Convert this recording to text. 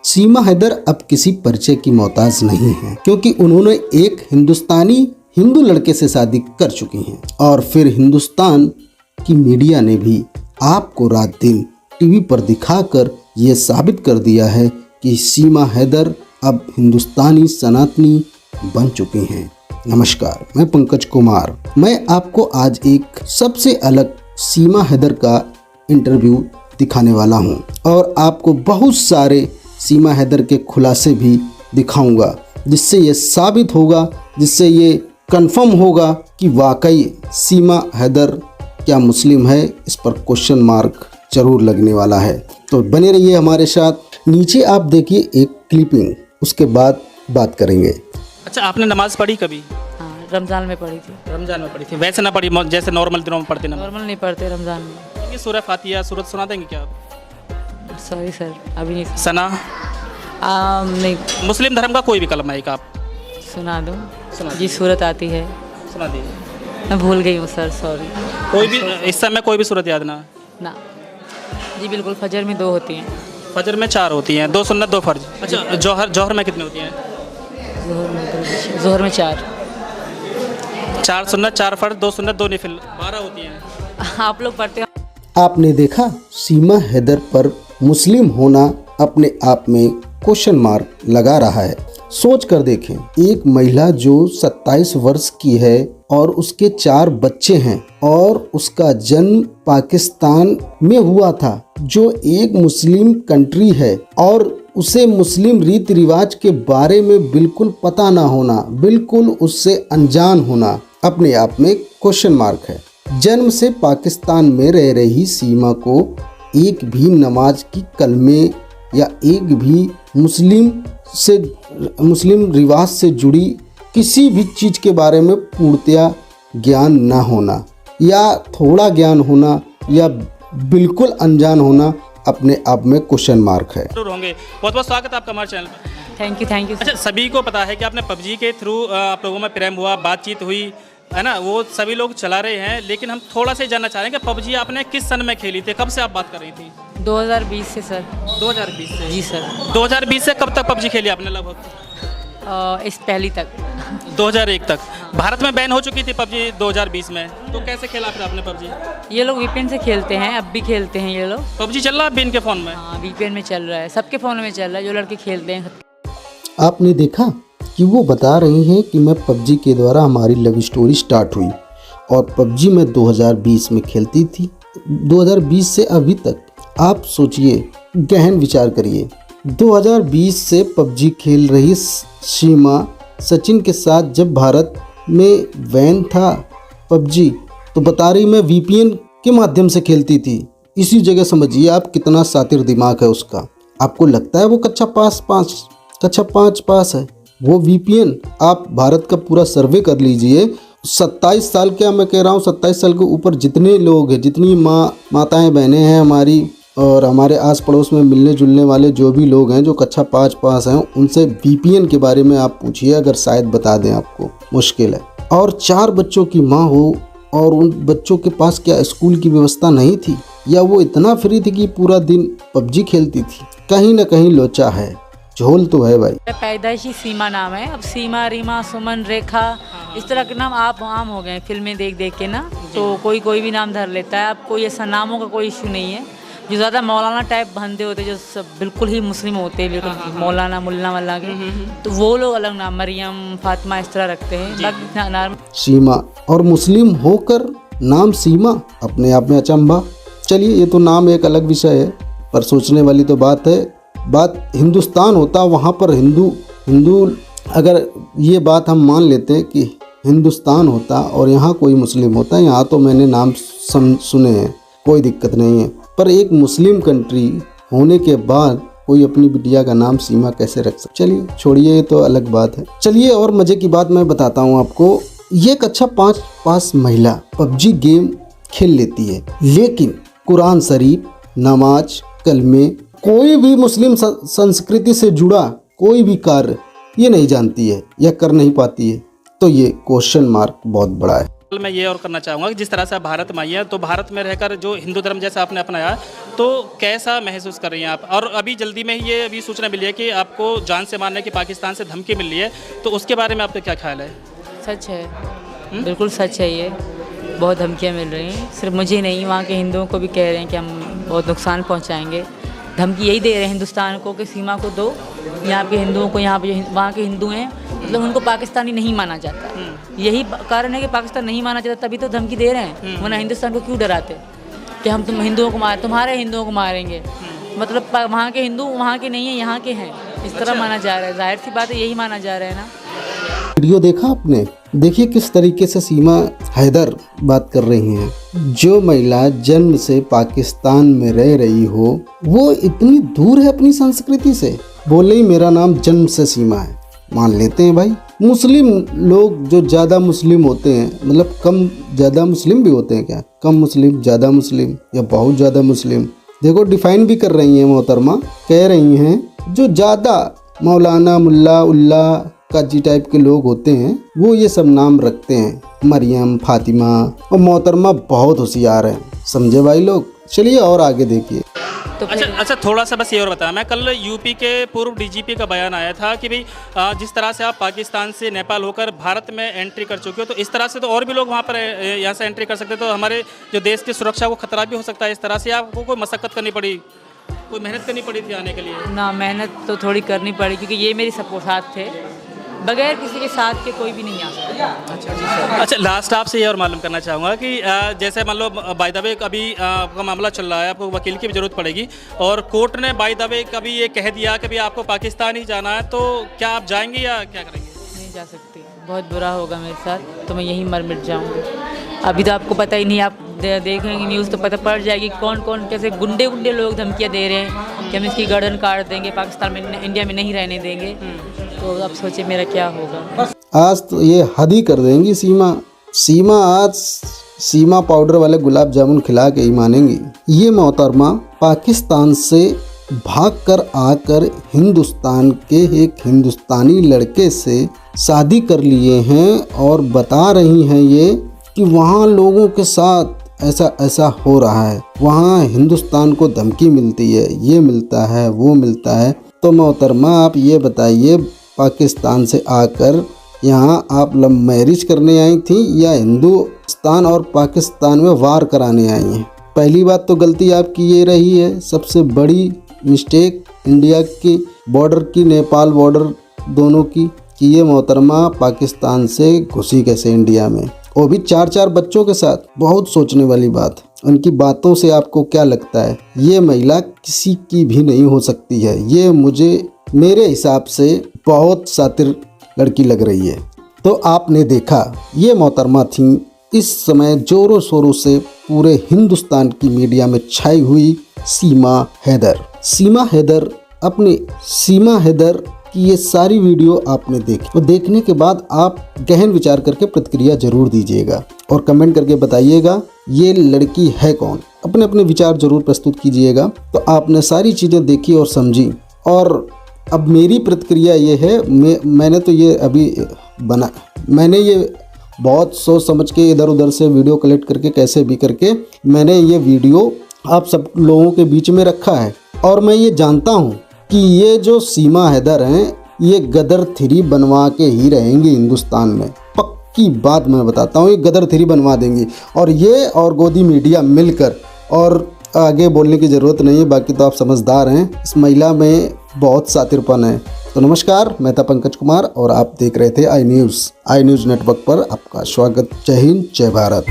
सीमा हैदर अब किसी परिचय की मोहताज नहीं है, क्योंकि उन्होंने एक हिंदुस्तानी हिंदू लड़के से शादी कर चुकी हैं और फिर हिंदुस्तान की मीडिया ने भी आपको रात दिन टीवी पर दिखाकर ये साबित कर दिया है कि सीमा हैदर अब हिंदुस्तानी सनातनी बन चुकी हैं। नमस्कार, मैं पंकज कुमार। मैं आपको आज एक सबसे अलग सीमा हैदर का इंटरव्यू दिखाने वाला हूं और आपको बहुत सारे सीमा हैदर के खुलासे भी दिखाऊंगा, जिससे ये साबित होगा, जिससे ये कंफर्म होगा कि वाकई सीमा हैदर क्या मुस्लिम है। इस पर क्वेश्चन मार्क जरूर लगने वाला है। तो बने रहिए हमारे साथ। नीचे आप देखिए एक क्लिपिंग, उसके बाद बात करेंगे। अच्छा, आपने नमाज पढ़ी कभी? हाँ, रमज़ान में पढ़ी थी। रमज़ान में पढ़ी थी, वैसे ना पढ़ी जैसे नॉर्मल दिनों में पढ़ते ना? नॉर्मल नहीं पढ़ते रमज़ान में। ये सूरह फातिहा सूरत सुना देंगे क्या आप? सॉरी सर, अभी नहीं सना नहीं मुस्लिम धर्म का कोई भी कलमा एक आप सुना दो। सुना जी सूरत आती है, सुना दीजिए। मैं भूल गई हूँ सर, सॉरी। कोई भी इस समय कोई भी सूरत याद ना? ना जी, बिल्कुल। फजर में 2 होती हैं। फजर में 4 होती हैं, 2 सुन्नत 2 फर्ज। अच्छा, जौहर में कितनी होती हैं? जोहर में 4। 4 सुन्नत 4 फर्ज 2 सुन्नत 2 नफिल, 12 होती हैं। आप लोग पढ़ते हो? आपने देखा, सीमा हैदर पर मुस्लिम होना अपने आप में क्वेश्चन मार्क लगा रहा है। सोच कर देखें, एक महिला जो 27 वर्ष की है और उसके 4 बच्चे हैं और उसका जन्म पाकिस्तान में हुआ था, जो एक मुस्लिम कंट्री है, और उसे मुस्लिम रीति रिवाज के बारे में बिल्कुल पता ना होना, बिल्कुल उससे अनजान होना, अपने आप में क्वेश्चन मार्क है। जन्म से पाकिस्तान में रह रही सीमा को एक भी नमाज की कलमे या एक भी मुस्लिम रिवाज से जुड़ी किसी भी चीज़ के बारे में पूर्णतया ज्ञान ना होना, या थोड़ा ज्ञान होना, या बिल्कुल अनजान होना, अपने आप में क्वेश्चन मार्क है। जरूर होंगे। बहुत बहुत स्वागत है आपका हमारे चैनल पर। Thank you, thank you. अच्छा, सभी को पता है कि आपने पबजी के थ्रू आप लोगों में प्रेम हुआ, बातचीत हुई है ना, वो सभी लोग चला रहे हैं, लेकिन हम थोड़ा सा जानना चाह रहे हैं कि पबजी आपने किस सन में खेली थी, कब से आप बात कर रही थी? 2020 से सर। 2020 से? जी सर। 2020 से कब तक पबजी खेली आपने? लगभग इस पहली तक 2001 तक। भारत में बैन हो चुकी थी पबजी 2020 में, तो कैसे खेला फिर आपने पबजी? ये लोग वीपीएन से खेलते हैं, अब भी खेलते हैं ये लोग। पबजी चल रहा है अभी इनके फ़ोन में? हाँ, वीपीएन में चल रहा है, सबके फ़ोन में चल रहा है, जो लड़के खेलते हैं। आपने देखा कि वो बता रही हैं कि मैं पबजी के द्वारा हमारी लव स्टोरी स्टार्ट हुई और पबजी में 2020 में खेलती थी। 2020 से अभी तक आप सोचिए, गहन विचार करिए। 2020 से पबजी खेल रही सीमा सचिन के साथ जब भारत में बैन था पबजी, तो बता रही मैं वीपीएन के माध्यम से खेलती थी। इसी जगह समझिए आप कितना शातिर दिमाग है उसका। आपको लगता है वो कक्षा 5 पास है? वो वीपीएन, आप भारत का पूरा सर्वे कर लीजिए। 27 साल, क्या मैं कह रहा हूँ, 27 साल के ऊपर जितने लोग हैं, जितनी माताएं बहनें हैं हमारी, और हमारे आस पड़ोस में मिलने जुलने वाले जो भी लोग हैं जो कक्षा 5 पास हैं, उनसे वीपीएन के बारे में आप पूछिए, अगर शायद बता दें आपको, मुश्किल है। और 4 बच्चों की माँ हो और उन बच्चों के पास क्या स्कूल की व्यवस्था नहीं थी, या वो इतना फ्री थी कि पूरा दिन पबजी खेलती थी? कहीं ना कहीं लोचा है, झोल तो है भाई। पैदाइशी सीमा नाम है, अब सीमा, रीमा, सुमन, रेखा, इस तरह के नाम आप आम हो गए फिल्में देख देख के ना, तो कोई भी नाम धर लेता है। अब कोई ऐसा नामों का कोई इशू नहीं है। जो ज़्यादा मौलाना टाइप बंदे होते हैं, जो सब बिल्कुल ही मुस्लिम होते हैं, बिल्कुल मौलाना मुल्ला वल्ला के, तो वो लोग अलग नाम, मरियम, फातिमा, इस तरह रखते हैं। बाकी नाम सीमा, और मुस्लिम होकर नाम सीमा, अपने आप में अचंभा। चलिए, ये तो नाम एक अलग विषय है, पर सोचने वाली तो बात है। बात हिंदुस्तान होता, वहाँ पर हिंदू अगर ये बात हम मान लेते कि हिंदुस्तान होता और यहाँ कोई मुस्लिम होता, यहाँ तो मैंने नाम सुने हैं, कोई दिक्कत नहीं है, पर एक मुस्लिम कंट्री होने के बाद कोई अपनी बिटिया का नाम सीमा कैसे रख सकता? चलिए छोड़िए, ये तो अलग बात है। चलिए, और मज़े की बात मैं बताता हूँ आपको। ये कक्षा 5 पास महिला पबजी गेम खेल लेती है, लेकिन कुरान शरीफ, नमाज, कलमे, कोई भी मुस्लिम संस्कृति से जुड़ा कोई भी कार्य ये नहीं जानती है या कर नहीं पाती है। तो ये क्वेश्चन मार्क बहुत बड़ा है। मैं ये और करना चाहूँगा कि जिस तरह से आप भारत में आई हैं, तो भारत में रहकर जो हिंदू धर्म जैसा आपने अपनाया, तो कैसा महसूस कर रही हैं आप? और अभी जल्दी में ही ये अभी सूचना मिली है कि आपको जान से मारने की पाकिस्तान से धमकी मिल रही है, तो उसके बारे में आपका क्या ख्याल है? सच है, बिल्कुल सच है। ये बहुत धमकियाँ मिल रही हैं, सिर्फ मुझे नहीं, वहाँ के हिंदुओं को भी कह रहे हैं कि हम बहुत नुकसान पहुँचाएंगे। धमकी यही दे रहे हैं हिंदुस्तान को कि सीमा को दो, यहाँ के हिंदुओं को, यहाँ पे वहाँ के हिंदू हैं, मतलब उनको पाकिस्तानी नहीं माना जाता। यही कारण है कि पाकिस्तान नहीं माना जाता, तभी तो धमकी दे रहे हैं। वरना हिंदुस्तान को क्यों डराते कि हम तुम हिंदुओं को तुम्हारे हिंदुओं को मारेंगे? मतलब वहाँ के हिंदू वहाँ के नहीं हैं, यहाँ के हैं, इस तरह माना जा रहा है। जाहिर सी बात है, यही माना जा रहा है ना। वीडियो देखा आपने? देखिए किस तरीके से सीमा हैदर बात कर रही हैं। जो महिला जन्म से पाकिस्तान में रह रही हो, वो इतनी दूर है अपनी संस्कृति से। बोले ही मेरा नाम जन्म से सीमा है, मान लेते हैं भाई। मुस्लिम लोग जो ज़्यादा मुस्लिम होते हैं, मतलब कम ज़्यादा मुस्लिम भी होते हैं क्या? कम मुस्लिम, ज़्यादा मुस्लिम या बहुत ज़्यादा मुस्लिम? देखो डिफाइन भी कर रही हैं मोहतरमा, कह रही हैं जो ज़्यादा मौलाना, मुल्ला, उल्ला, काजी टाइप के लोग होते हैं, वो ये सब नाम रखते हैं, मरियम, फातिमा। और मोहतरमा बहुत होशियार हैं, समझे भाई लोग। चलिए और आगे देखिए। तो अच्छा, थोड़ा सा बस ये और बताया, मैं कल यूपी के पूर्व डीजीपी का बयान आया था कि भाई जिस तरह से आप पाकिस्तान से नेपाल होकर भारत में एंट्री कर चुके हो, तो इस तरह से तो और भी लोग वहाँ पर यहाँ से एंट्री कर सकते, तो हमारे जो देश की सुरक्षा को खतरा भी हो सकता है। इस तरह से आपको कोई मशक्कत करनी पड़ी, कोई मेहनत करनी पड़ी थी आने के लिए? ना, मेहनत तो थोड़ी करनी पड़ी, क्योंकि ये मेरी सपोर्ट साथ थे, बगैर किसी के साथ के कोई भी नहीं आ सकता। अच्छा, लास्ट आपसे ये और मालूम करना चाहूँगा कि जैसे मान लो बाय द वे अभी आपका मामला चल रहा है, आपको वकील की भी ज़रूरत पड़ेगी, और कोर्ट ने बाय द वे कभी ये कह दिया कि भाई आपको पाकिस्तान ही जाना है, तो क्या आप जाएंगे या क्या करेंगे? नहीं जा सकती, बहुत बुरा होगा मेरे साथ, तो मैं यहीं मर मिट जाऊँगी। अभी तो आपको पता ही नहीं, आप देखेंगे न्यूज़ तो पता पड़ जाएगी कौन कौन कैसे गुंडे लोग धमकियाँ दे रहे हैं कि हम इसकी गर्दन काट देंगे, पाकिस्तान में, इंडिया में नहीं रहने देंगे। तो अब सोचे मेरा क्या होगा। आज तो ये हद ही कर देंगी सीमा आज सीमा पाउडर वाले गुलाब जामुन खिला के ही मानेंगी। ये मोहतरमा पाकिस्तान से भागकर आकर हिंदुस्तान के एक हिंदुस्तानी लड़के से शादी कर लिए हैं और बता रही हैं ये कि वहाँ लोगों के साथ ऐसा हो रहा है, वहाँ हिंदुस्तान को धमकी मिलती है, ये मिलता है, वो मिलता है। तो मोहतरमा आप ये बताइए, पाकिस्तान से आकर यहाँ आप लव मैरिज करने आई थी या हिंदुस्तान और पाकिस्तान में वार कराने आई हैं? पहली बात तो गलती आपकी ये रही है, सबसे बड़ी मिस्टेक इंडिया की बॉर्डर की, नेपाल बॉर्डर दोनों की, कि ये मोहतरमा पाकिस्तान से घुसी कैसे इंडिया में, वो भी 4 बच्चों के साथ। बहुत सोचने वाली बात। उनकी बातों से आपको क्या लगता है ये महिला किसी की भी नहीं हो सकती है? ये मेरे हिसाब से बहुत शातिर लड़की लग रही है। तो आपने देखा, ये मोहतरमा थी इस समय जोरों शोरों से पूरे हिंदुस्तान की मीडिया में छाई हुई सीमा हैदर। सीमा हैदर की ये सारी वीडियो आपने देखी, और देखने के बाद आप गहन विचार करके प्रतिक्रिया जरूर दीजिएगा और कमेंट करके बताइएगा ये लड़की है कौन। अपने अपने विचार जरूर प्रस्तुत कीजिएगा। तो आपने सारी चीज़ें देखी और समझी, और अब मेरी प्रतिक्रिया ये है, मैंने तो ये मैंने ये बहुत सोच समझ के इधर उधर से वीडियो कलेक्ट करके कैसे भी करके मैंने ये वीडियो आप सब लोगों के बीच में रखा है। और मैं ये जानता हूँ कि ये जो सीमा हैदर हैं, ये गदर 3 बनवा के ही रहेंगी हिंदुस्तान में। पक्की बात मैं बताता हूँ, ये गदर 3 बनवा देंगी, और ये और गोदी मीडिया मिलकर। और आगे बोलने की ज़रूरत नहीं है, बाकी तो आप समझदार हैं। इस महिला में बहुत शातिरपन है। तो नमस्कार, मैं था पंकज कुमार और आप देख रहे थे आई न्यूज़ नेटवर्क पर। आपका स्वागत। जय हिंद, जय भारत।